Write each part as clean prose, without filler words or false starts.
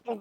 Oh.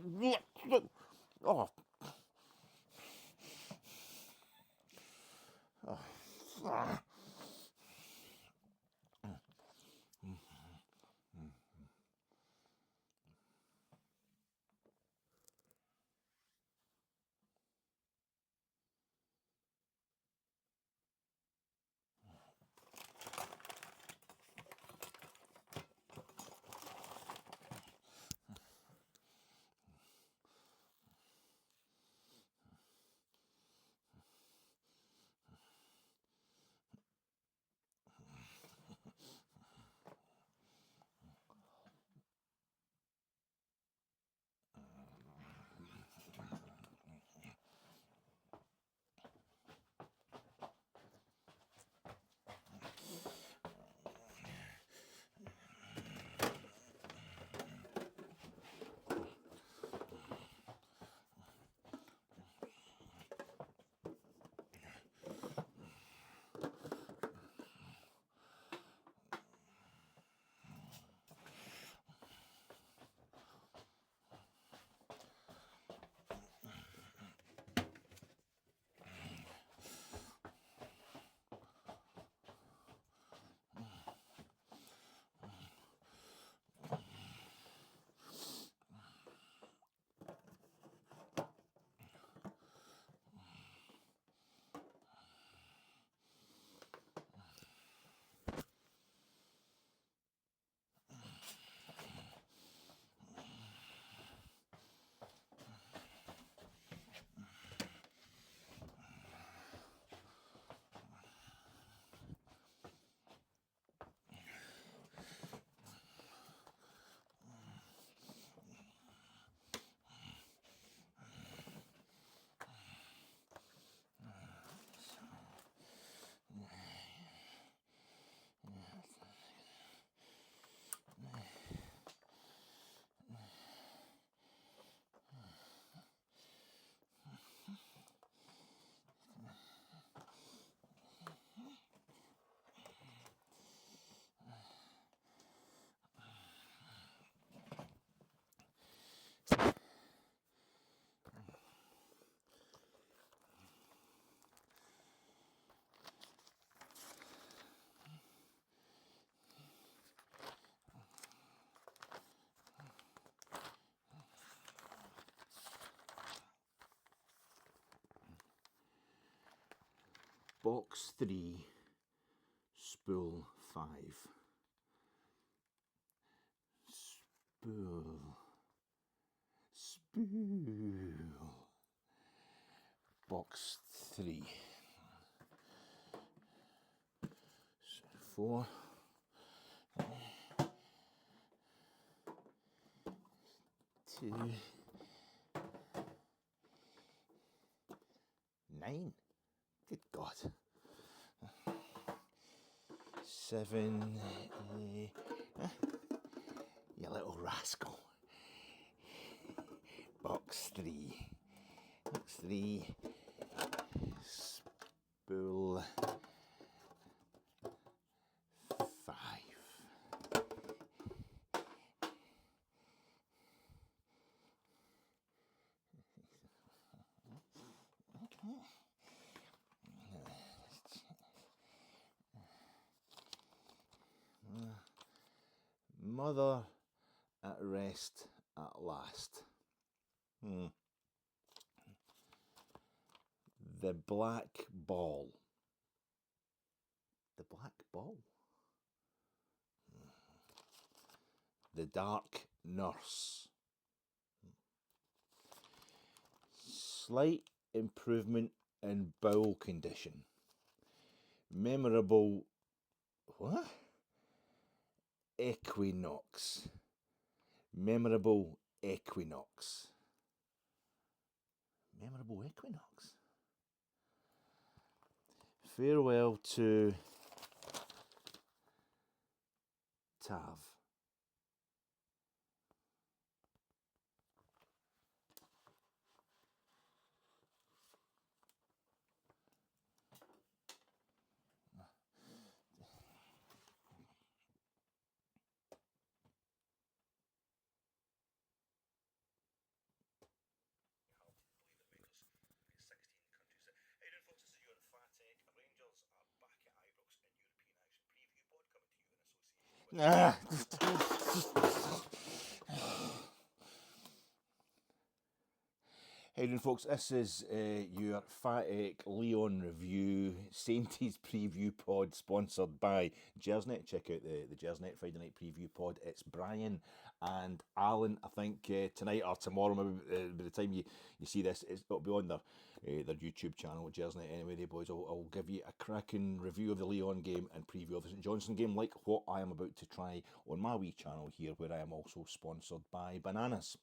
Box 3, spool 5. Spool. Spool. Box 3. 4. 2. 9. Good God. 7. You little rascal. Box 3. Box 3. Spool 5. Mother at rest at last. The black ball. The black ball. The dark nurse. Slight improvement in bowel condition. Memorable. What? Equinox. Memorable equinox. Memorable equinox. Farewell to Tav. Ah. Hey, folks, this is your Phatic Lyon review, Saintees preview pod, sponsored by Jersnet. Check out the Jersnet Friday night preview pod. It's Brian and Alan. I think tonight or tomorrow, maybe by the time you see this, it'll be on their YouTube channel, Jersnet. Anyway, they boys will give you a cracking review of the Lyon game and preview of the St Johnstone game, like what I am about to try on my wee channel here, where I am also sponsored by Bananas.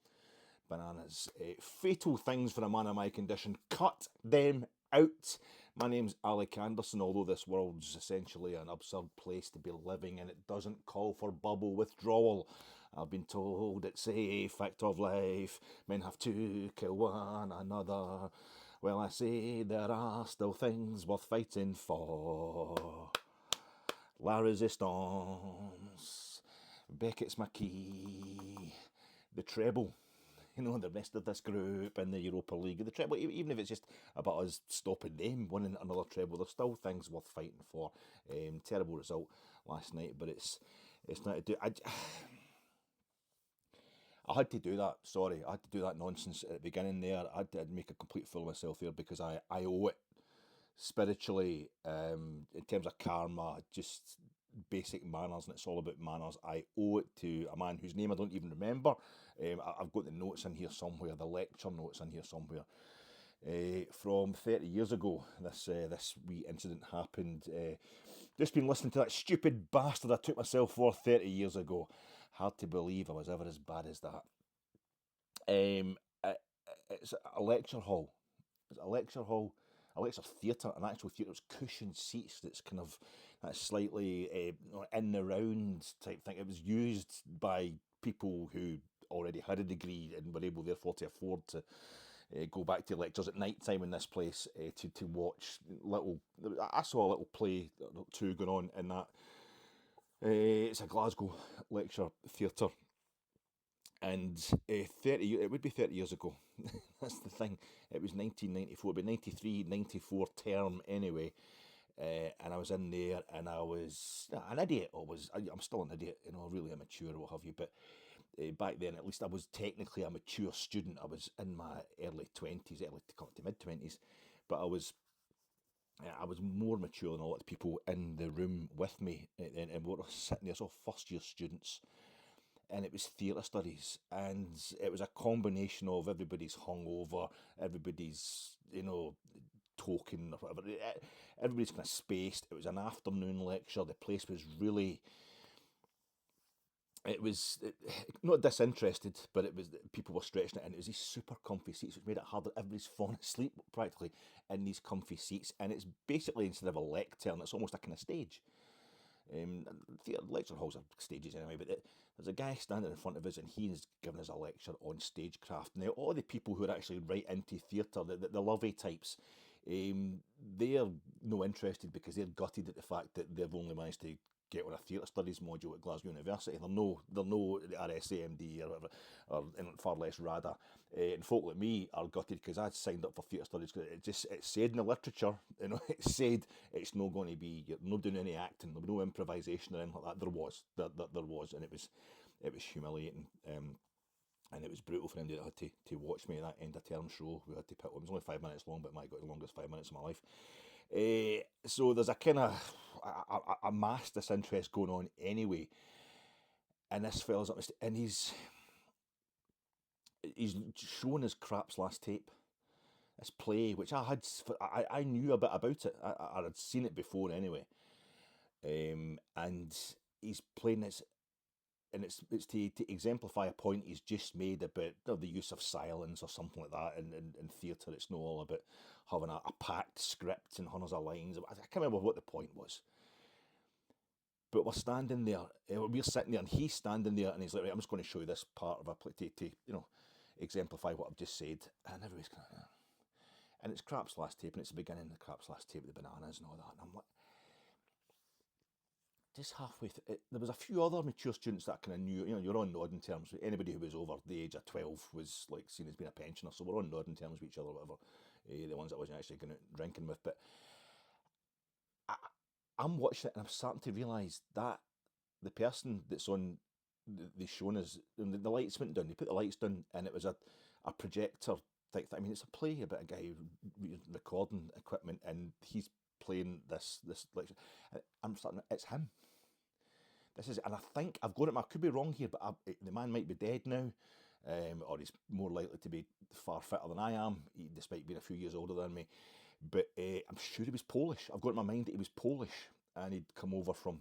Fatal things for a man of my condition. Cut them out. My name's Alec Anderson, although this world's essentially an absurd place to be living and it doesn't call for bubble withdrawal. I've been told it's a fact of life. Men have to kill one another. Well, I say there are still things worth fighting for. La Resistance. Beckett's my key. The treble. You know, the rest of this group in the Europa League, the treble, even if it's just about us stopping them winning another treble, there's still things worth fighting for. Terrible result last night, but it's not to do. I had to do that. Sorry, I had to do that nonsense at the beginning there. I had to make a complete fool of myself there because I owe it spiritually, in terms of karma, just basic manners, and it's all about manners. I owe it to a man whose name I don't even remember. I've got the notes in here somewhere, the lecture notes in here somewhere. From 30 years ago, this wee incident happened. Just been listening to that stupid bastard I took myself for 30 years ago. Hard to believe I was ever as bad as that. It's a lecture hall. It's a lecture hall. A lecture theatre, an actual theatre. It was cushioned seats that's kind of that slightly in the round type thing. It was used by people who already had a degree and were able therefore to afford to go back to lectures at night time in this place to watch little. I saw a little play or two going on in that. It's a Glasgow lecture theatre. And it would be 30 years ago. That's the thing. It was 1994, but 93, 94 term anyway. And I was in there and I was an idiot. I'm still an idiot, really immature or what have you. But back then, at least I was technically a mature student. I was in my early 20s, early to mid 20s. But I was more mature than a lot of people in the room with me. And we were sitting there, so first year students. And it was theatre studies, and it was a combination of everybody's hungover, everybody's, talking, or whatever. Everybody's kind of spaced. It was an afternoon lecture. The place was really, not disinterested, but people were stretching it, and it was these super comfy seats, which made it harder. Everybody's falling asleep practically in these comfy seats, and it's basically, instead of a lectern, it's almost a kind of stage. Theatre lecture halls are stages anyway, but there's a guy standing in front of us and he's giving us a lecture on stagecraft. Now, all the people who are actually right into theatre, the lovey types, they're no interested because they're gutted at the fact that they've only managed to get on a theatre studies module at Glasgow University. They're no RSAMD or whatever, or far less RADA. And folk like me are gutted because I'd signed up for theatre studies because it said in the literature, it said it's not going to be, you're not doing any acting, there'll be no improvisation or anything like that. There was, and it was humiliating. And it was brutal for anybody that had to watch me at that end of term show. We had to pick. It was only 5 minutes long, but it might have got the longest 5 minutes of my life. So there's a kind of a mass disinterest going on anyway. And this fella's up, and he's showing his Krapp's last tape, this play, which I knew a bit about it. I had seen it before anyway. And he's playing this, and it's to exemplify a point he's just made about the use of silence or something like that in theatre. It's not all about having a packed script and hundreds of lines. I can't remember what the point was. But we're standing there, we're sitting there, and he's standing there, and he's like, right, I'm just going to show you this part of a play to exemplify what I've just said. And everybody's kind of, and it's Krapp's last tape, and it's the beginning of the Krapp's last tape with the bananas and all that. And I'm like, just halfway through, there was a few other mature students that I kind of knew, you're on nodding terms. Anybody who was over the age of 12 was like seen as being a pensioner, so we're on nodding terms with each other, whatever. The ones that I wasn't actually going out drinking with. But I'm watching it and I'm starting to realise that the person that's on the showing us, and the lights went down. They put the lights down, and it was a projector type thing. I mean, it's a play about a guy recording equipment, and he's playing this lecture. I'm starting. It's him. This is, and I think I've got it. I could be wrong here, but the man might be dead now, or he's more likely to be far fitter than I am, despite being a few years older than me. But I'm sure he was Polish. I've got in my mind that he was Polish, and he'd come over from.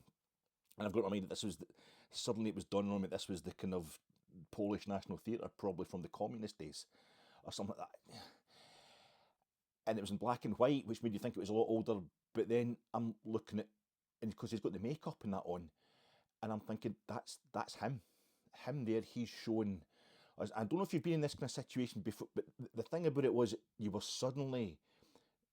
And I've got in my mind that this was suddenly it was done on me. This was the kind of Polish National Theatre, probably from the communist days, or something like that. And it was in black and white, which made you think it was a lot older. But then I'm looking at, and because he's got the makeup and that on, and I'm thinking that's him there. He's showing. I don't know if you've been in this kind of situation before, but the thing about it was you were suddenly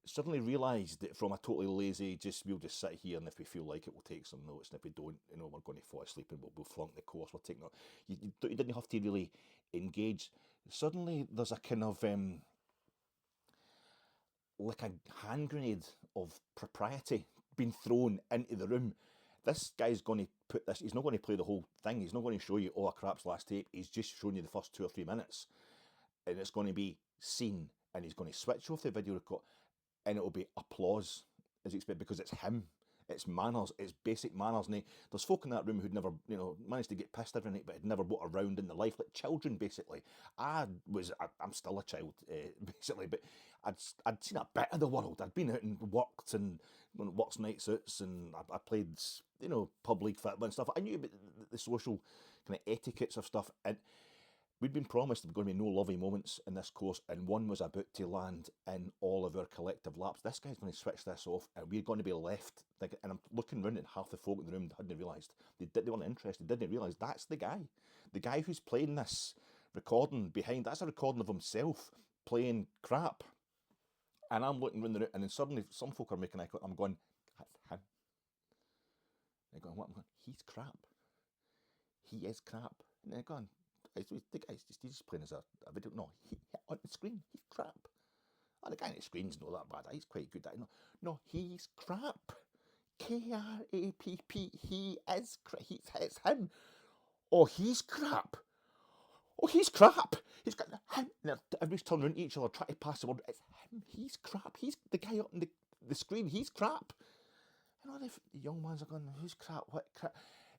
realised that from a totally lazy, we'll just sit here, and if we feel like it, we'll take some notes, and if we don't, we're going to fall asleep and we'll flunk the course. We'll take notes. You didn't have to really engage. Suddenly, there's a kind of like a hand grenade of propriety being thrown into the room. This guy's going to put this, he's not going to play the whole thing. He's not going to show you, oh, a Krapp's last tape. He's just showing you the first 2 or 3 minutes. And it's going to be seen, and he's going to switch off the video record, and it'll be applause, as you expect, because it's him. It's manners, it's basic manners. And there's folk in that room who'd never, managed to get pissed every night, but had never bought a round in their life, like children, basically. I'm still a child, basically, but I'd seen a bit of the world. I'd been out and worked, and worked night suits, and I played, pub league football and stuff. I knew about the social kind of etiquettes of stuff, and we'd been promised there were going to be no lovely moments in this course, and one was about to land in all of our collective laps. This guy's going to switch this off, and we're going to be left thinking, and I'm looking around, and half the folk in the room hadn't realised. They weren't interested, didn't realise that's the guy. The guy who's playing this recording behind, that's a recording of himself playing Krapp. And I'm looking around the room, and then suddenly some folk are making eye contact. I'm going, that's him. They're going, what? I'm going, he's Krapp. He is Krapp. And they're going, the guy's just playing as a video. No, on the screen, he's Krapp. Oh, the guy on the screen's not that bad. He's quite good. No, he's Krapp. Krapp. He is Krapp. It's him. Oh, he's Krapp. Oh, he's Krapp. He's got him. Everybody's turning around to each other, trying to pass the word. It's him. He's Krapp. He's the guy up on the screen. He's Krapp. And all the young ones are going, who's Krapp? What Krapp?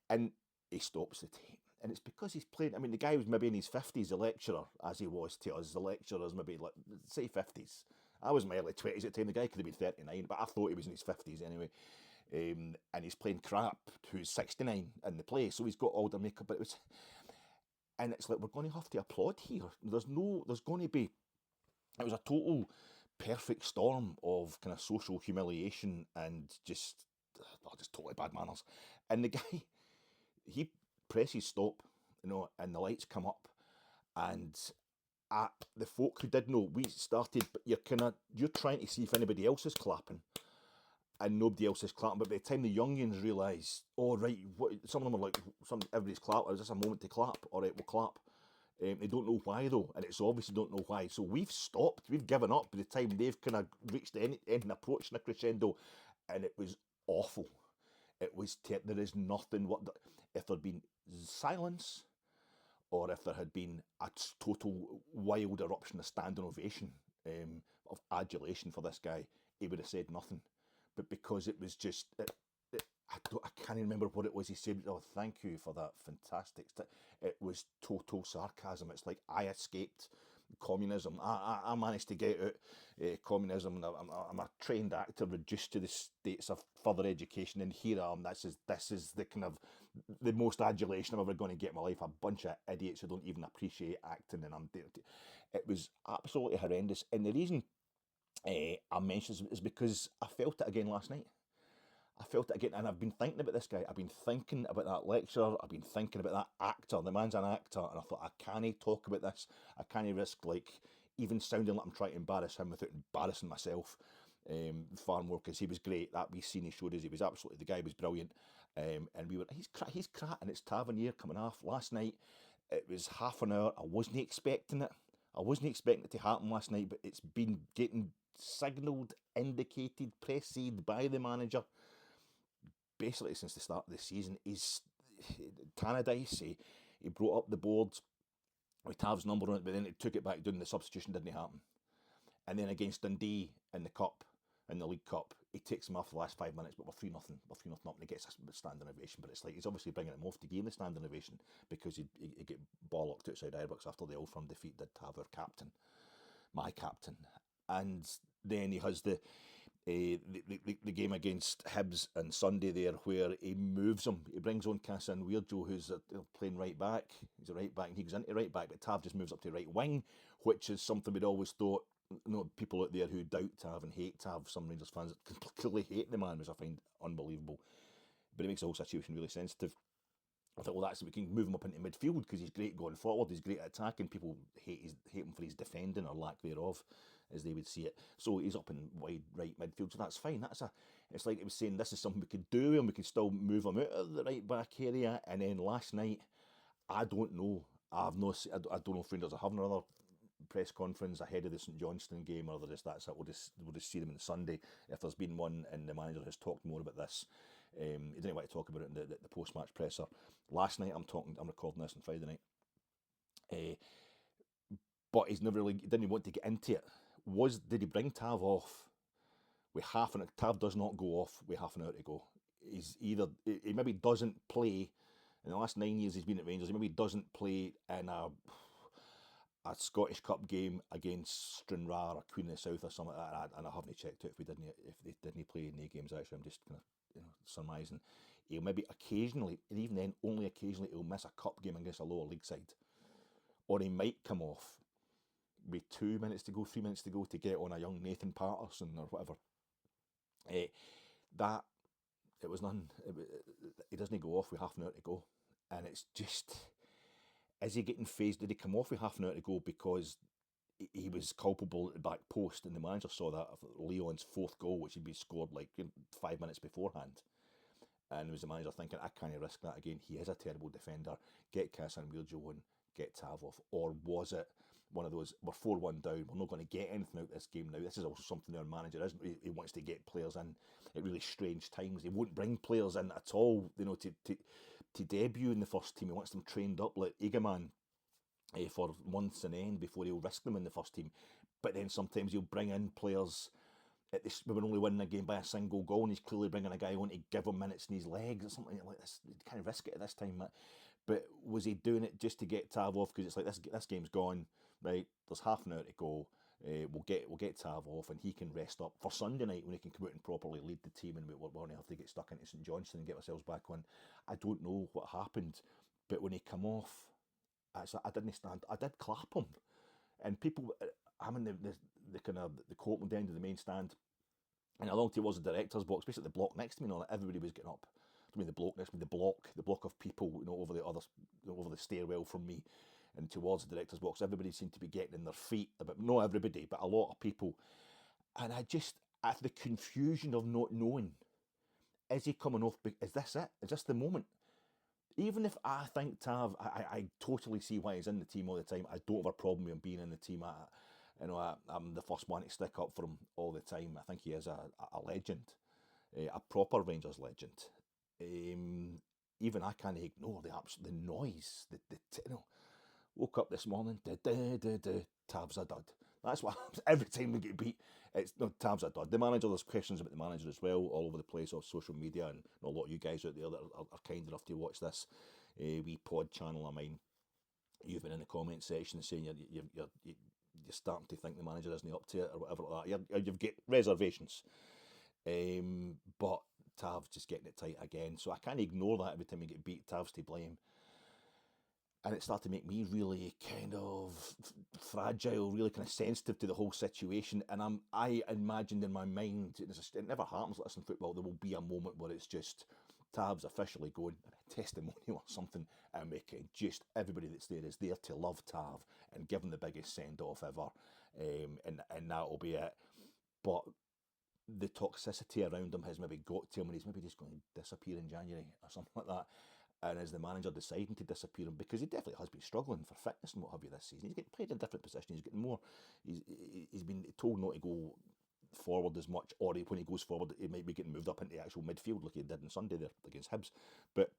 And he stops the tape. And it's because he's playing. I mean, the guy was maybe in his 50s, the lecturer, as he was to us. The lecturer's maybe, say, 50s. I was in my early 20s at the time. The guy could have been 39, but I thought he was in his 50s anyway. And he's playing Krapp, who's 69 in the play. So he's got all the makeup. But it was. And it's like, we're going to have to applaud here. There's going to be. It was a total perfect storm of kind of social humiliation and just totally bad manners. And the guy, he presses stop, and the lights come up, and the folk who did know, we started, but you're trying to see if anybody else is clapping, and nobody else is clapping. But by the time the youngins realise, oh right, some of them are like, everybody's clapping. Is this a moment to clap? All right, we'll clap. They don't know why though, and it's obviously don't know why. So we've stopped, we've given up by the time they've kind of reached the end and approaching a crescendo, and it was awful. It was there is nothing. If there'd been silence, or if there had been a total wild eruption, a standing ovation of adulation for this guy, he would have said nothing. But because it was just, I can't remember what it was he said. Oh, thank you for that fantastic. It was total sarcasm. It's like, I escaped communism. I managed to get out communism. I'm a trained actor reduced to the states of further education, and here I am. This is the kind of the most adulation I'm ever going to get in my life. A bunch of idiots who don't even appreciate acting, and I'm there. It was absolutely horrendous. And the reason I mention is because I felt it again last night. I felt it again, and I've been thinking about this guy. I've been thinking about that lecture. I've been thinking about that actor. The man's an actor, and I thought, I can't talk about this. I can't risk even sounding like I'm trying to embarrass him without embarrassing myself far more, because he was great. That wee scene he showed us, he was absolutely, the guy was brilliant. And we were, he's Krapp, and it's Tavernier coming off last night. It was half an hour. I wasn't expecting it. I wasn't expecting it to happen last night, but it's been getting signalled, indicated, pressed by the manager basically since the start of the season. Tannadice, he brought up the board with Tav's number on it, but then it took it back down. The substitution didn't happen. And then against Dundee in the Cup, in the League Cup, he takes him off the last 5 minutes, but we're 3-0, we're 3-0 up, and he gets a standing ovation. But it's like he's obviously bringing him off to gain the standing ovation because he get bollocked outside Ibrox after the Old Firm defeat did Tav, our captain, my captain. And then he has the game against Hibs on Sunday there, where he moves him. He brings on Casan Weirjo, who's playing right back. He's a right back, and he goes into right back, but Tav just moves up to right wing, which is something we'd always thought. People out there who doubt Tav and hate Tav, some Rangers fans that clearly hate the man, which I find unbelievable. But it makes the whole situation really sensitive. I thought, well, we can move him up into midfield because he's great going forward, he's great at attacking. People hate him for his defending or lack thereof, as they would see it. So he's up in wide right midfield, so that's fine. It's like it was saying this is something we could do, and we could still move him out of the right back area. And then last night, I don't know. I don't know if Rangers are having another press conference ahead of the St Johnstone game, or that's it. We'll just see them on Sunday if there's been one, and the manager has talked more about this. He didn't want to talk about it in the post-match presser. Last night, I'm recording this on Friday night, but he didn't want to get into it. Did he bring Tav off with half an hour? Tav does not go off with half an hour to go. He maybe doesn't play in the last 9 years he's been at Rangers. He maybe doesn't play in a Scottish Cup game against Stranraer or Queen of the South or something like that, and I haven't checked out if they didn't play in the games. Actually, I'm just kind of surmising. He'll maybe occasionally, and even then only occasionally, he'll miss a cup game against a lower league side, or he might come off with 2 minutes to go, 3 minutes to go to get on a young Nathan Patterson or whatever. That it was none. He doesn't go off with half an hour to go, and it's just. Is he getting phased? Did he come off with half an hour to go because he was culpable at the back post, and the manager saw that of Lyon's fourth goal, which had been scored like 5 minutes beforehand, and was the manager thinking, I can't risk that again. He is a terrible defender. Get Casan Weirjo on, get Tav off. Or was it one of those, we're 4-1 down, we're not going to get anything out of this game now? This is also something our manager isn't. He wants to get players in at really strange times. He won't bring players in at all, to debut in the first team. He wants them trained up like Egeman for months on end before he'll risk them in the first team. But then sometimes he'll bring in players we were only winning a game by a single goal, and he's clearly bringing a guy on to give him minutes in his legs or something like this. You can't risk it at this time. But was he doing it just to get Tav off? Because it's like this game's gone, right? There's half an hour to go. We'll get Tav off, and he can rest up for Sunday night when he can come out and properly lead the team, and we're going to have to get stuck into St Johnstone and get ourselves back on. I don't know what happened, but when he come off, I didn't stand. I did clap him, and people. I'm in the kind of the court at the end of the main stand, and along towards the director's box, basically the block next to me, and all that, everybody was getting up. I mean, the block next to me, the block of people, over the stairwell from me, and towards the director's box, everybody seemed to be getting in their feet. But not everybody, but a lot of people. And at the confusion of not knowing, is he coming off? Is this it? Is this the moment? Even if I think Tav, I totally see why he's in the team all the time. I don't have a problem with him being in the team. I'm the first one to stick up for him all the time. I think he is a legend, a proper Rangers legend. Even I can't ignore the noise. Woke up this morning, Tav's a dud. That's what happens every time we get beat. Tav's a dud. The manager, there's questions about the manager as well, all over the place on social media, and a lot of you guys out there that are kind enough to watch this wee pod channel of mine. You've been in the comment section saying you're starting to think the manager isn't up to it or whatever like that. You've got reservations, but Tav's just getting it tight again. So I can't ignore that every time we get beat. Tav's to blame. And it started to make me really kind of fragile, really kind of sensitive to the whole situation. And I imagined in my mind, it never happens like this in football, there will be a moment where it's just Tav's officially going, a testimonial or something, and everybody that's there is there to love Tav and give him the biggest send-off ever. And that'll be it. But the toxicity around him has maybe got to him, and he's maybe just going to disappear in January or something like that. And as the manager deciding to disappear him, because he definitely has been struggling for fitness and what have you this season. He's getting played in different positions. He's getting more. He's been told not to go forward as much, or when he goes forward, he might be getting moved up into actual midfield like he did on Sunday there against Hibs. But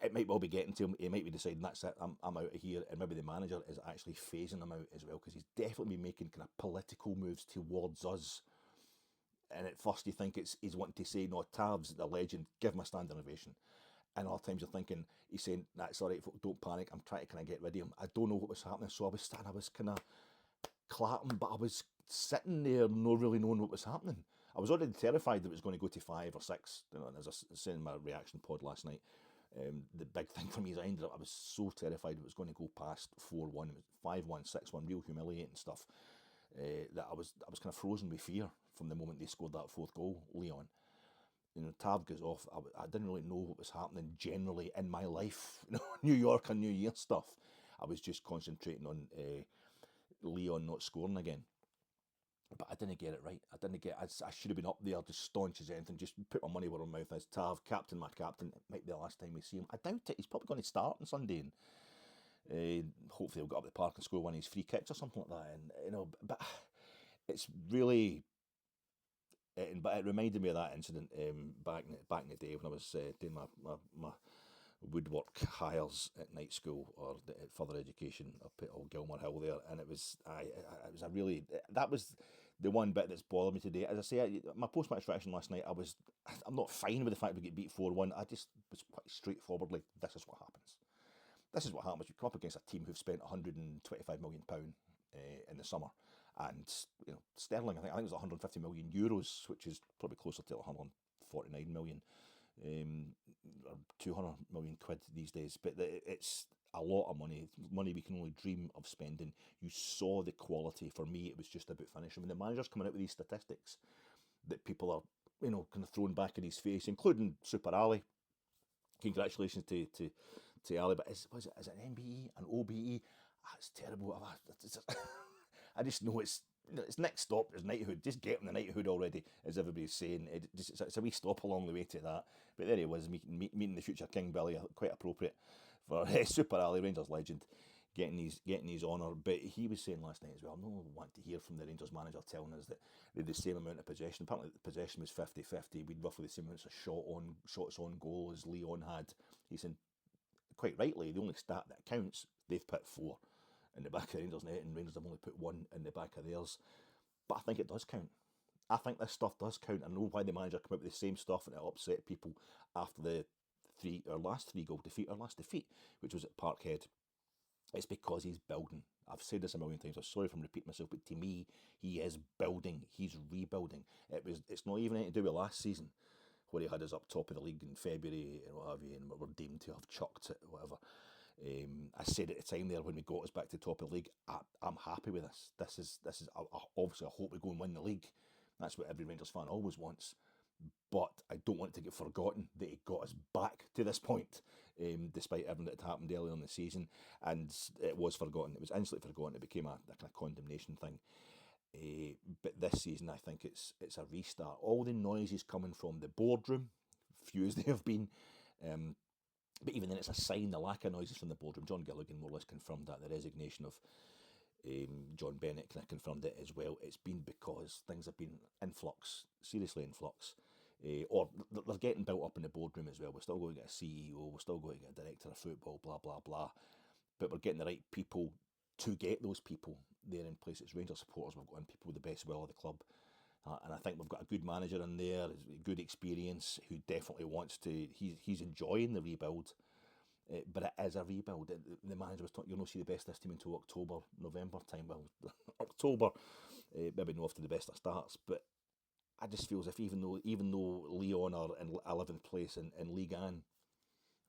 It might well be getting to him. He might be deciding that's it. I'm out of here, and maybe the manager is actually phasing him out as well because he's definitely been making kind of political moves towards us. And at first you think he's wanting to say, no, Tav's the legend, give him a standing ovation. And other times you're thinking he's saying, that's all right, folk, don't panic. I'm trying to kind of get rid of him. I don't know what was happening, so I was kind of clapping, but I was sitting there, not really knowing what was happening. I was already terrified that it was going to go to 5 or 6. You know, and as I said in my reaction pod last night, the big thing for me is I was so terrified it was going to go past 4-1, 5-1, 6-1, real humiliating stuff. That I was kind of frozen with fear from the moment they scored that fourth goal, Lyon. You know, Tav goes off. I didn't really know what was happening generally in my life. You know, New York and New Year stuff. I was just concentrating on Lyon not scoring again. But I didn't get it right. I should have been up there just staunch as anything, just put my money where my mouth is. Tav, captain, my captain. It might be the last time we see him. I doubt it. He's probably going to start on Sunday, and hopefully he'll get up the park and score one of his free kicks or something like that. And you know, but it's really. But it reminded me of that incident back in the day when I was doing my woodwork hires at night school or at further education up at Old Gilmore Hill there, and it was that was the one bit that's bothered me today. As I say, my post-match reaction last night, I'm not fine with the fact we get beat 4-1. I just was quite straightforwardly, this is what happens. This is what happens. You come up against a team who've spent £125 million in the summer, and you know sterling. I think it was 150 million euros, which is probably closer to 149 million, or 200 million quid these days. But it's a lot of money. Money we can only dream of spending. You saw the quality. For me, it was just about finishing. When the manager's coming out with these statistics that people are, you know, kind of thrown back in his face, including Super Ali. Congratulations to Ali, but is it an MBE, an OBE? That's terrible. I just know it's next stop. There's knighthood. Just get him the knighthood already, as everybody's saying. It's a wee stop along the way to that. But there he was, meeting the future King Billy, quite appropriate for Super Ali, Rangers legend, getting his honour. But he was saying last night as well, no one want to hear from the Rangers manager telling us that they had the same amount of possession. Apparently the possession was 50-50. We'd roughly the same amounts of shots on goal as Lyon had. He said, quite rightly, the only stat that counts, they've put 4 in the back of the Rangers net, and Rangers have only put 1 in the back of theirs. But I think it does count. I think this stuff does count. I know why the manager came out with the same stuff and it upset people after the last 3 goal defeat, which was at Parkhead. It's because he's building. I've said this a million times. I'm sorry if I'm repeating myself, but to me, he is building. He's rebuilding. It's not even anything to do with last season, where he had us up top of the league in February and what have you, and we were deemed to have chucked it, whatever. I said at the time there when we got us back to the top of the league, I'm happy with this. This is obviously I hope we go and win the league. That's what every Rangers fan always wants. But I don't want it to get forgotten that he got us back to this point, despite everything that had happened earlier in the season. And it was forgotten. It was instantly forgotten. It became a kind of condemnation thing. But this season, I think it's a restart. All the noise is coming from the boardroom, few as they have been. But even then, it's a sign, the lack of noises from the boardroom. John Gilligan more or less confirmed that. The resignation of John Bennett kind of confirmed it as well. It's been because things have been in flux, seriously in flux. Or they're getting built up in the boardroom as well. We're still going to get a CEO, we're still going to get a director of football, blah, blah, blah. But we're getting the right people to get those people there in place. It's Rangers supporters, we've got in people with the best will of the club. And I think we've got a good manager in there, good experience, who definitely wants to. He's enjoying the rebuild, but it is a rebuild. The manager was talking, you'll not see the best of this team until October, November time. Well, October, maybe not off to the best of starts, but I just feel as if even though Lyon are in 11th place in League One,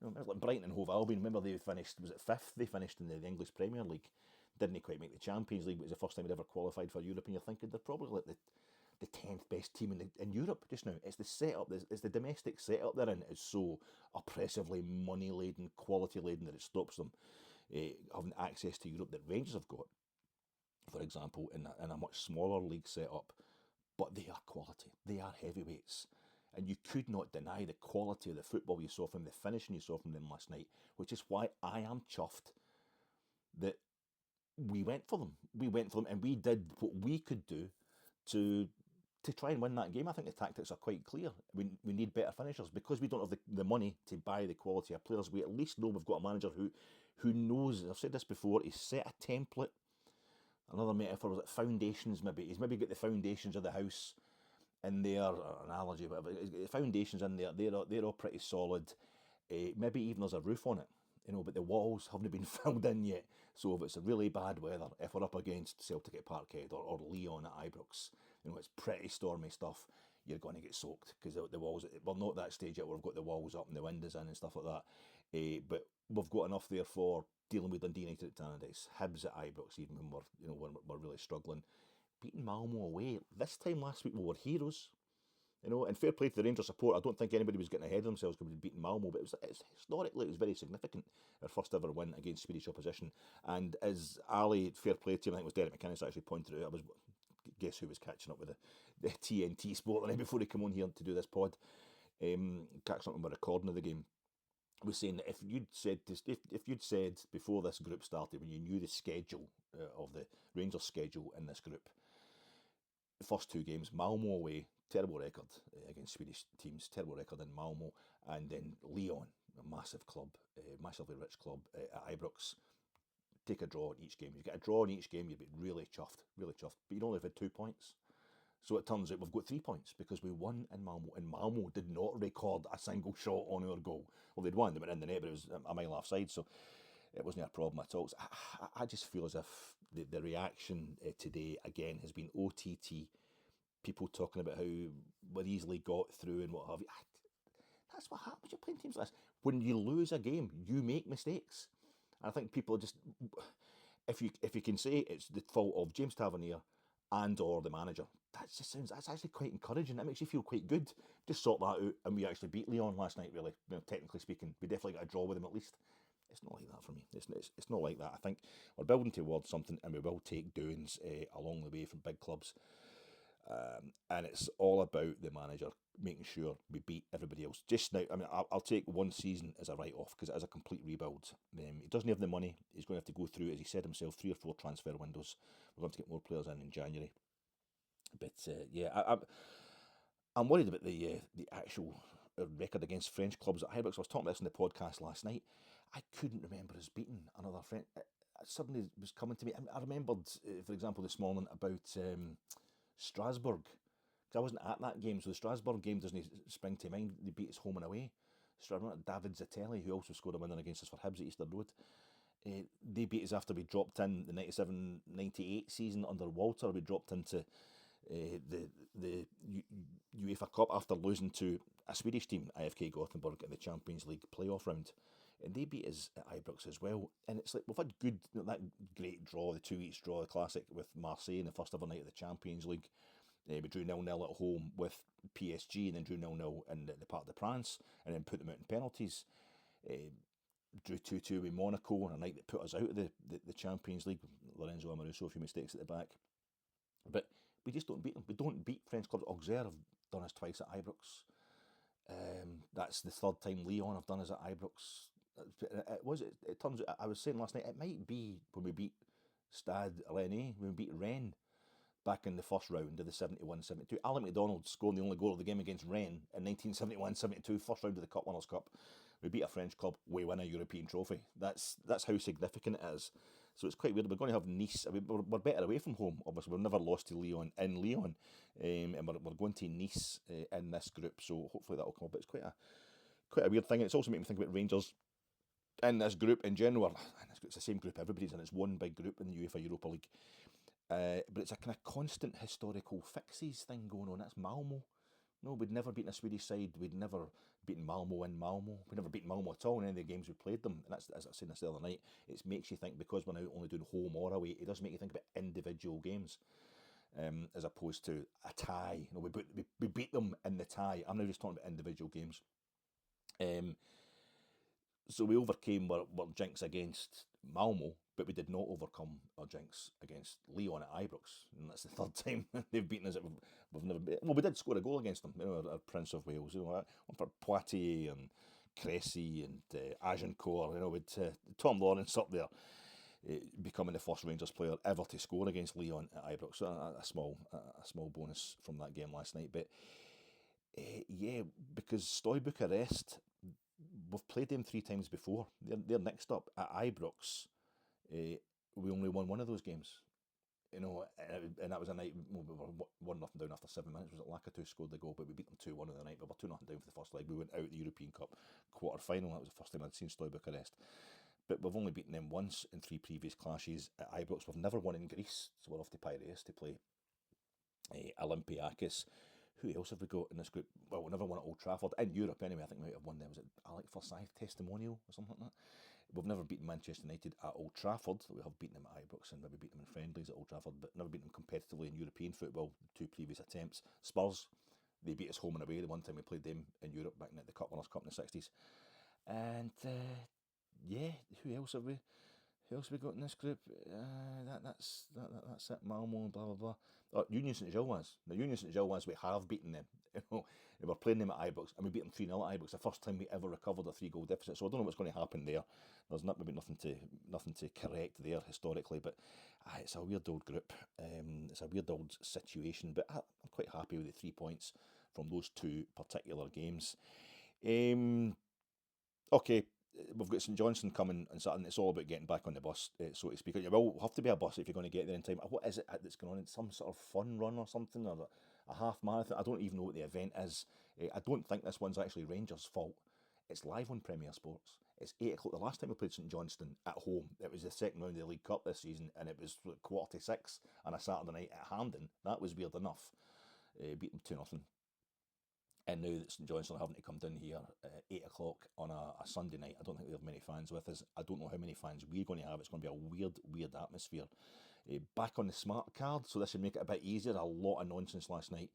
you know, like Brighton and Hove Albion, remember they finished, was it 5th? They finished in the English Premier League. Didn't quite make the Champions League, but it was the first time they'd ever qualified for Europe, and you're thinking they're probably like the 10th best team in Europe just now. It's the setup, it's the domestic setup they're in is so oppressively money-laden, quality-laden that it stops them having access to Europe that Rangers have got, for example, in a much smaller league setup. But they are quality. They are heavyweights. And you could not deny the quality of the football you saw from them, the finishing you saw from them last night, which is why I am chuffed that we went for them. We went for them and we did what we could do to to try and win that game, I think the tactics are quite clear. We need better finishers because we don't have the money to buy the quality of players. We at least know we've got a manager who knows. I've said this before. He's set a template. Another metaphor was like foundations. Maybe he's maybe got the foundations of the house in there. Analogy, whatever. The foundations in there. They're all pretty solid. Maybe even there's a roof on it. But the walls haven't been filled in yet. So if it's a really bad weather, if we're up against Celtic at Parkhead or Lyon at Ibrox, it's pretty stormy stuff, you're going to get soaked because the walls, we're not at that stage yet where we've got the walls up and the windows in and stuff like that. But we've got enough there for dealing with Dundee United at Tannadice, Hibs at Ibrox, even when we're really struggling. Beating Malmo away, this time last week we were heroes. And fair play to the Rangers support. I don't think anybody was getting ahead of themselves because we'd beaten Malmo, but historically it was very significant. Our first ever win against Swedish opposition. And as Ali, fair play to him, I think it was Derek McInnes actually pointed out, guess who was catching up with the TNT sport the night before he came on here to do this pod. Catching up with my recording of the game. Was saying that if you'd said before this group started, when you knew the schedule of the Rangers schedule in this group, the first two games, Malmo away, terrible record against Swedish teams, terrible record in Malmo, and then Lyon, a massive club, massively rich club at Ibrox. Take a draw in each game. You get a draw in each game, you'd be really chuffed, really chuffed. But you'd only have had 2 points. So it turns out we've got 3 points because we won in Malmo, and Malmo did not record a single shot on our goal. Well, they'd won, they went in the net, but it was a mile offside, so it wasn't a problem at all. So I just feel as if the reaction today, again, has been OTT. People talking about how we're easily got through and what have you. That's what happens. You're playing teams like this. When you lose a game, you make mistakes. And I think people just, if you can say it's the fault of James Tavernier and or the manager, that's actually quite encouraging. That makes you feel quite good. Just sort that out, and we actually beat Lyon last night. Really, technically speaking, we definitely got a draw with them at least. It's not like that for me. It's not like that. I think we're building towards something, and we will take doings along the way from big clubs. And it's all about the manager making sure we beat everybody else. Just now, I mean, I'll take one season as a write-off because it is a complete rebuild. He doesn't have the money. He's going to have to go through, as he said himself, 3 or 4 transfer windows. We're going to get more players in January. But I'm worried about the actual record against French clubs at Ibrox. I was talking about this in the podcast last night. I couldn't remember us beating another French. It suddenly was coming to me. I remembered, for example, this morning about Strasbourg. Because I wasn't at that game, so the Strasbourg game doesn't spring to mind. They beat us home and away. David Zatelli, who also scored a winner against us for Hibs at Easter Road. They beat us after we dropped in the 97-98 season under Walter. We dropped into the UEFA Cup after losing to a Swedish team, IFK Gothenburg, in the Champions League playoff round. And they beat us at Ibrox as well. And it's like, we've had that great draw, the 2-each draw, the classic with Marseille in the first ever night of the Champions League. We drew 0-0 at home with PSG and then drew 0-0 in the Parc des Princes and then put them out in penalties. Drew 2-2 with Monaco on a night that put us out of the Champions League. Lorenzo Amoruso, a few mistakes at the back. But we just don't beat them. We don't beat French clubs. Auxerre have done us twice at Ibrox. That's the third time Lyon have done us at Ibrox. It turns out, I was saying last night, it might be when we beat Stade Rennais, when we beat Rennes back in the first round of the 71-72. Alan McDonald scoring the only goal of the game against Rennes in 1971-72, first round of the Cup Winners' Cup. We beat a French club, we win a European trophy. That's how significant it is. So it's quite weird. We're going to have Nice. We're better away from home, obviously. We've never lost to Lyon in Lyon. And we're going to Nice in this group, so hopefully that will come up. But it's quite a weird thing. And it's also making me think about Rangers in this group in general. It's the same group everybody's in. It's one big group in the UEFA Europa League. But it's a kind of constant historical fixes thing going on. That's Malmo. No, we'd never beaten a Swedish side. We'd never beaten Malmo in Malmo. We'd never beaten Malmo at all in any of the games we played them. And that's, as I was saying this the other night, it makes you think, because we're now only doing home or away, it does make you think about individual games as opposed to a tie. We beat them in the tie. I'm now just talking about individual games. So we overcame our jinx against Malmo, but we did not overcome our jinx against Lyon at Ibrox, and that's the third time they've beaten us. We've never well, we did score a goal against them. Our Prince of Wales, one for Poitiers and Cressy and Agincourt. With Tom Lawrence up there. becoming the first Rangers player ever to score against Lyon at Ibrox. So a small bonus from that game last night. But yeah, because Stoy Bucharest, we've played them 3 times before. They're next up at Ibrox. We only won one of those games. And that was a night we were 1-0 down after 7 minutes. Was it Lacatou scored the goal, but we beat them 2-1 in the night. We were 2-0 down for the first leg. We went out the European Cup quarter final. That was the first time I'd seen Stoy Bucharest. But we've only beaten them once in 3 previous clashes at Ibrox. We've never won in Greece, so we're off to Piraeus to play Olympiakos. Who else have we got in this group? Well, we never won at Old Trafford. In Europe, anyway, I think we might have won there. Was it Alec Forsyth testimonial or something like that? We've never beaten Manchester United at Old Trafford. We have beaten them at Ibrox and maybe beaten them in friendlies at Old Trafford, but never beaten them competitively in European football. 2 previous attempts. Spurs, they beat us home and away the one time we played them in Europe back in the Cup Winners' Cup in the 60s. And yeah, who else have we got in this group? That's it. Malmo and blah blah blah. Union St Gilloise. Now Union St Gilloise, we have beaten them. And we're playing them at Ibrox, and we beat them 3-0 at Ibrox. The first time we ever recovered a 3-goal deficit. So I don't know what's going to happen there. There's maybe nothing to correct there historically, but it's a weird old group. It's a weird old situation, but I'm quite happy with the 3 points from those 2 particular games. Okay. We've got St Johnstone coming on Saturday. It's all about getting back on the bus, so to speak. It will have to be a bus if you're going to get there in time. What is it that's going on? It's some sort of fun run or something, or a half marathon. I don't even know what the event is. I don't think this one's actually Rangers' fault. It's live on Premier Sports. It's 8 o'clock. The last time we played St Johnstone at home, it was the second round of the League Cup this season, and it was 5:45 on a Saturday night at Hampden. That was weird enough. Beat them 2-0. And now that St Johnstone are having to come down here at 8 o'clock on a Sunday night, I don't think we have many fans with us. I don't know how many fans we're going to have. It's going to be a weird atmosphere. Back on the smart card, so this should make it a bit easier. A lot of nonsense last night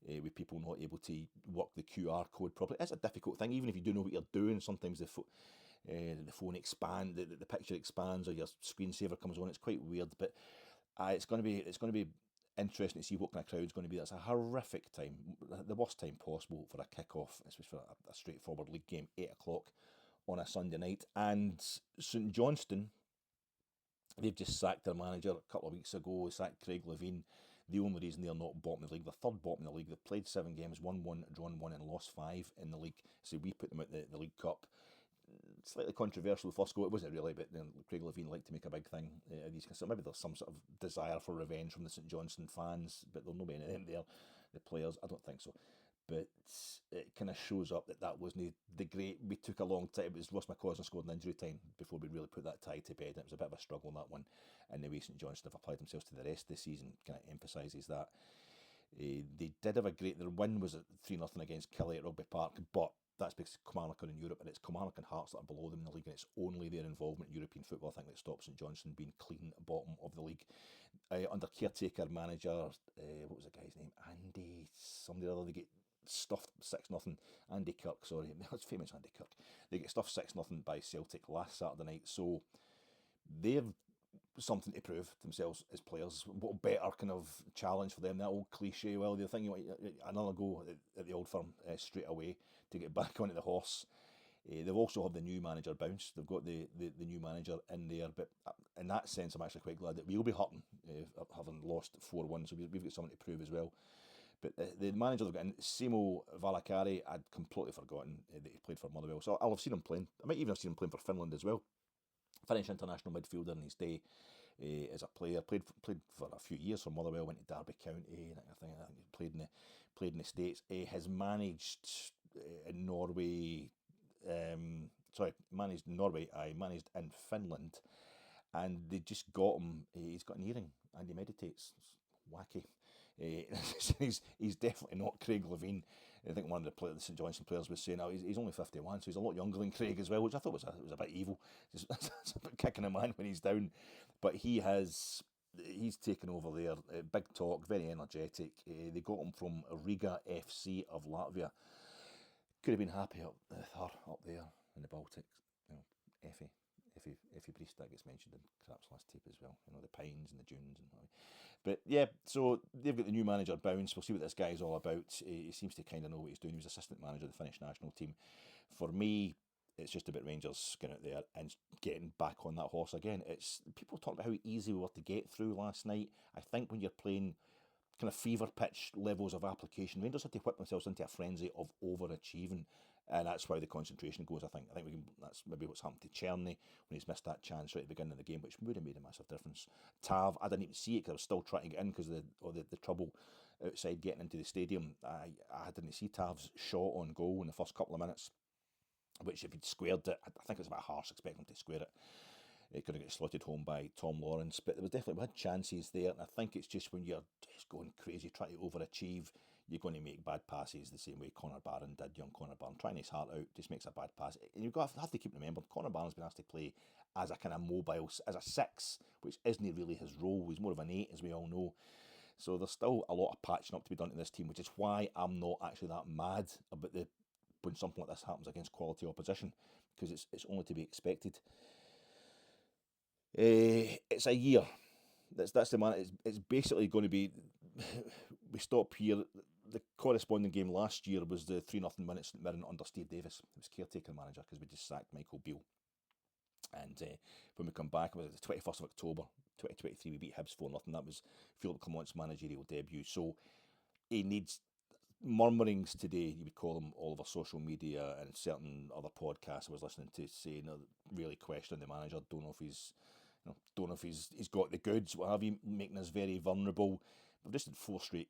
with people not able to work the QR code properly. It's a difficult thing, even if you do know what you're doing. Sometimes the phone expands, the picture expands, or your screensaver comes on. It's quite weird, but it's going to be interesting to see what kind of crowd's going to be. That's a horrific time, the worst time possible for a kick-off, especially for a straightforward league game, 8 o'clock on a Sunday night. And St Johnstone, they've just sacked their manager a couple of weeks ago, sacked Craig Levein. The only reason they're not bottom of the league, they're third bottom of the league. They've played 7 games, won 1, drawn 1 and lost 5 in the league. So we put them out the League Cup. Slightly controversial the first goal. It wasn't really, but Craig Levein liked to make a big thing of these. So maybe there's some sort of desire for revenge from the St Johnstone fans, but there'll not be any there. The players, I don't think so. But it kind of shows up that wasn't the great. We took a long time. It was Ross McCausland scored in injury time before we really put that tie to bed. It was a bit of a struggle in that one, and the way St Johnstone have applied themselves to the rest of the season kind of emphasises that. They did have a great. Their win was at 3-0 against Killie at Rugby Park, but that's because Kilmarnock are in Europe, and it's Kilmarnock and Hearts that are below them in the league, and it's only their involvement in European football, I think, that stops St Johnstone being clean at the bottom of the league. Under caretaker manager, what was the guy's name? Andy, somebody or other, they get stuffed 6-0. Andy Kirk, sorry, it's famous Andy Kirk. They get stuffed 6-0 by Celtic last Saturday night, so they've something to prove themselves as players. What better kind of challenge for them? That old cliche, well, the thing you want another go at the Old Firm straight away to get back onto the horse. They've also had the new manager bounce. They've got the new manager in there, but in that sense, I'm actually quite glad that we'll be hurting having lost 4-1. So we've got something to prove as well. But the manager they've got in, Simo Valakari, I'd completely forgotten that he played for Motherwell. So I'll have seen him playing. I might even have seen him playing for Finland as well. Finnish international midfielder in his day as a player. Played for a few years for Motherwell. Went to Derby County. I think played in the States. Has managed in Norway. Managed in Norway. I managed in Finland, and they just got him. He's got an earring and he meditates. It's wacky. He's definitely not Craig Levein. I think one of the St Johnstone players was saying, he's only 51, so he's a lot younger than Craig as well, which I thought was a bit evil. It's a bit kicking a man when he's down. But he's taken over there. Big talk, very energetic. They got him from Riga FC of Latvia. Could have been happy up there in the Baltics. Effie Bristad gets mentioned in Krapp's last tape as well. The pines and the dunes and all. But yeah, so they've got the new manager bounce. We'll see what this guy's all about. He seems to kind of know what he's doing. He was assistant manager of the Finnish national team. For me, it's just about Rangers getting out there and getting back on that horse again. It's people talk about how easy we were to get through last night. I think when you're playing kind of fever pitch levels of application, Rangers had to whip themselves into a frenzy of overachieving, and that's why the concentration goes. I think that's maybe what's happened to Cherny when he's missed that chance right at the beginning of the game, which would have made a massive difference. Tav, I didn't even see it because I was still trying to get in because of the trouble outside getting into the stadium. I didn't see Tav's shot on goal in the first couple of minutes, which if he'd squared it, I think it's a bit harsh expecting him to square it. It could have got slotted home by Tom Lawrence, but there was definitely, we had chances there, and I think it's just when you're just going crazy, trying to overachieve, you're going to make bad passes the same way Connor Barron did, young Connor Barron, trying his heart out, just makes a bad pass. And you've got to have to keep remembering, Connor Barron's been asked to play as a kind of mobile, as a 6, which isn't really his role, he's more of an 8, as we all know. So there's still a lot of patching up to be done to this team, which is why I'm not actually that mad about when something like this happens against quality opposition, because it's only to be expected. It's a year. That's the man. It's basically going to be. We stop here. The corresponding game last year was the 3-0 win at St Mirren under Steve Davis. It was caretaker manager because we just sacked Michael Beale. And when we come back, it was the 21st of October 2023. We beat Hibs 4-0. That was Philip Clement's managerial debut. So he needs murmurings today, you would call them, all over social media and certain other podcasts I was listening to, saying really questioning the manager. Don't know if he's got the goods, what have you, making us very vulnerable. We've just had 4 straight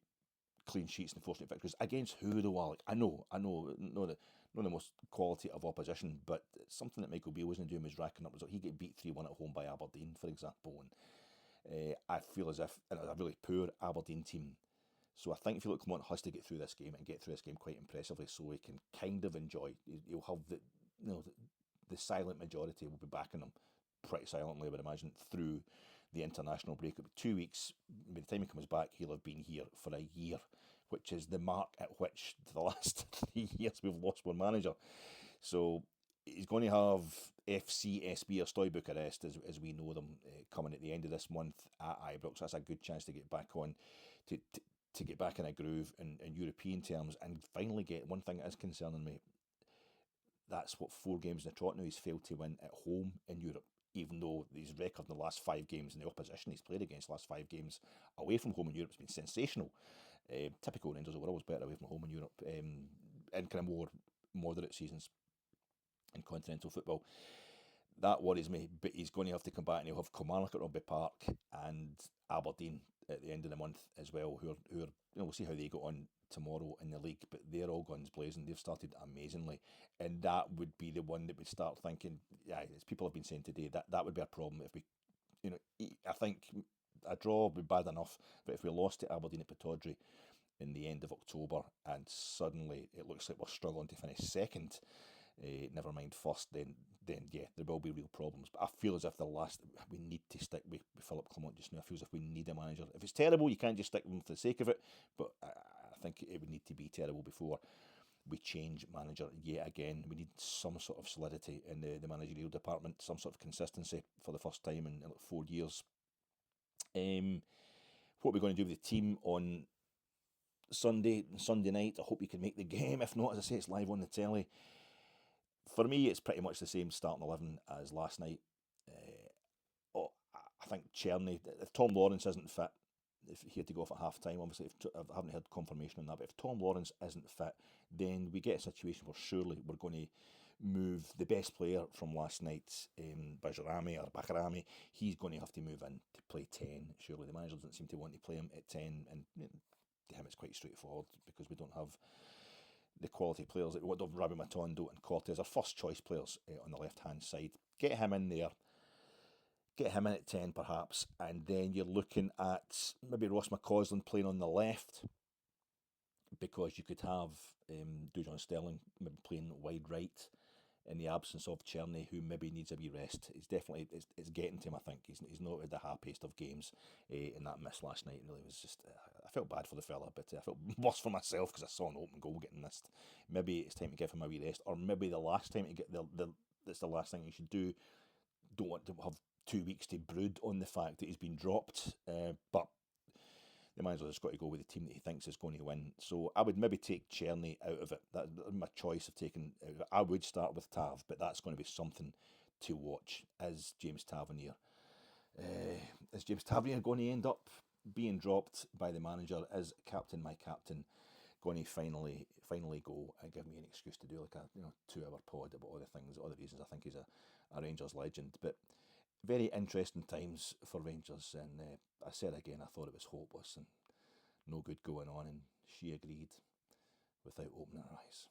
clean sheets and 4 straight victories against who though, Alec? I know, not the most quality of opposition, but something that Michael Beale wasn't doing was racking up results. He got beat 3-1 at home by Aberdeen, for example, and I feel as if it was a really poor Aberdeen team. So I think Philip Clement has to get through this game and get through this game quite impressively, so he can kind of enjoy. He'll have the silent majority will be backing him pretty silently, I would imagine, through the international break. It'll be 2 weeks. By the time he comes back, he'll have been here for a year, which is the mark at which the last 3 years we've lost one manager. So he's going to have FCSB or Stoy Bucharest, as we know them, coming at the end of this month at Ibrox. That's a good chance to get back on, to get back in a groove in European terms, and finally get one thing that is concerning me. That's what 4 games in the trot now he's failed to win at home in Europe, even though his record in the last 5 games and the opposition he's played against the last 5 games away from home in Europe has been sensational. Typical Rangers, we're always better away from home in Europe, in kind of more moderate seasons in continental football. That worries me, but he's going to have to come back and he'll have Kilmarnock at Rugby Park and Aberdeen at the end of the month as well, who are we'll see how they go on tomorrow in the league, but they're all guns blazing. They've started amazingly, and that would be the one that would start thinking, yeah, as people have been saying today, that would be a problem if we, I think a draw would be bad enough, but if we lost to Aberdeen at Pittodrie in the end of October and suddenly it looks like we're struggling to finish second, never mind first, then yeah, there will be real problems. But I feel as if we need to stick with Philip Clement just now. I feel as if we need a manager. If it's terrible, you can't just stick with him for the sake of it, but I think it would need to be terrible before we change manager yet again. We need some sort of solidity in the managerial department, some sort of consistency for the first time in 4 years. What we're going to do with the team on Sunday night, I hope you can make the game. If not, as I say, it's live on the telly. For me, it's pretty much the same starting 11 as last night. I think Cherny, if Tom Lawrence isn't fit, if he had to go off at half time, obviously I haven't heard confirmation on that, but if Tom Lawrence isn't fit, then we get a situation where surely we're going to move the best player from last night, Bakarami, he's going to have to move in to play 10. Surely the manager doesn't seem to want to play him at 10, and to him it's quite straightforward because we don't have the quality players. We don't have Rabbi Matondo and Cortez, our first choice players on the left hand side. Get him in there. Get him in at 10 perhaps, and then you're looking at maybe Ross McCausland playing on the left, because you could have Dujon Sterling maybe playing wide right in the absence of Cherny, who maybe needs a wee rest. It's getting to him, I think. He's not had the happiest of games in that miss last night. Really, was just I felt bad for the fella, but I felt worse for myself because I saw an open goal getting missed. Maybe it's time to give him a wee rest, or maybe the last time to get that's the last thing you should do. Don't want to have 2 weeks to brood on the fact that he's been dropped, but the manager's just got to go with the team that he thinks is going to win. So I would maybe take Cherny out of it. That's my choice of taking. I would start with Tav, but that's going to be something to watch. Is James Tavernier? Is James Tavernier going to end up being dropped by the manager? Is captain my captain going to finally go and give me an excuse to do like a 2-hour pod about all the things, all the reasons I think he's a Rangers legend? But very interesting times for Rangers, and I said again, I thought it was hopeless and no good going on, and she agreed without opening her eyes.